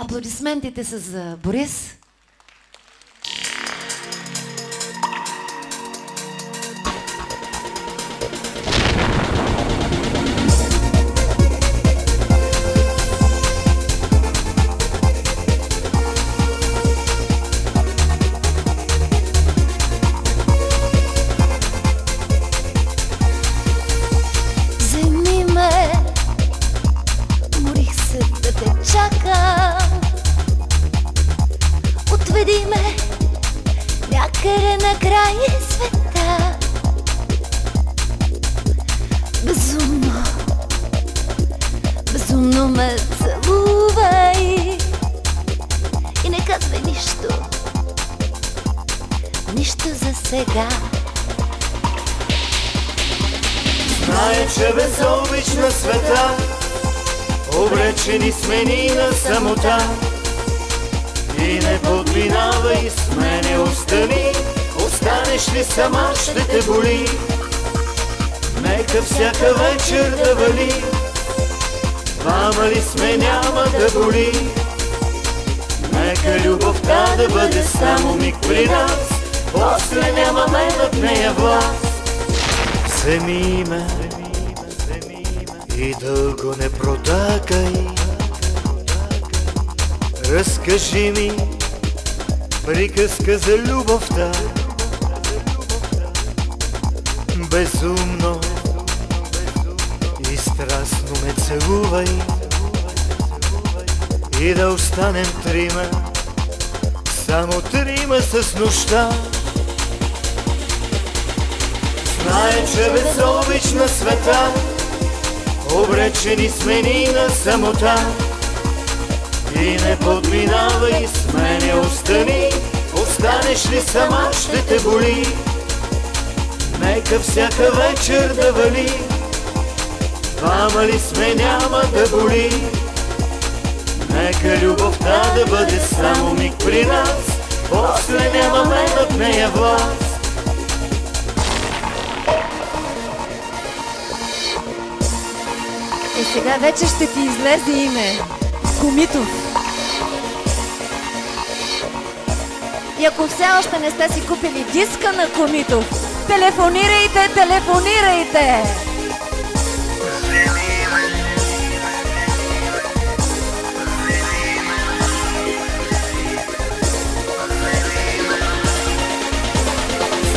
Аплодисментите са за Борис. Отведи ме някъде на край света. Безумно, безумно ме целувай и не казвай нищо, нищо за сега. Знае, че безобична света, обречени сме ни на самота. И не подминавай с мене, остани, останеш ли сама, ще те боли. Нека всяка вечер да вали, двама ли сме, няма да боли. Нека любовта да бъде само миг при нас, после нямаме над нея власт. Вземи ме и дълго не протакай, разкажи ми приказка за любовта. Безумно и страстно ме целувай и да останем трима, само трима с нощта. Знае, че безобична света, обречени сме ни на самота. И не подминавай с мене, остани, останеш ли сама, ще те боли. Нека всяка вечер да вали, двама ли сме, няма да боли. Нека любовта да бъде само миг при нас, после нямаме над нея власт. И сега вече ще ти излезе име. Комитов. И ако все още не сте си купили диска на Комитов, телефонирайте, телефонирайте!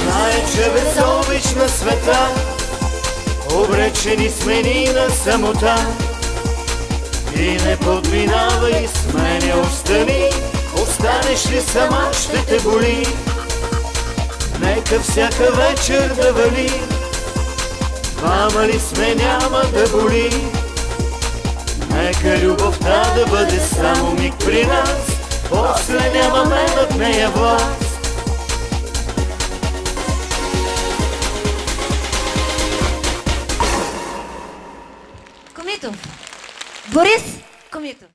Знае, че безобична света, обречени сме ни на самота. И не подминавай с мене, остани, останеш ли сама, ще те боли. Нека всяка вечер да вали, двама ли сме, няма да боли. Нека любовта да бъде само миг при нас, после нямаме над нея власт. Комитов. Борис Комитов.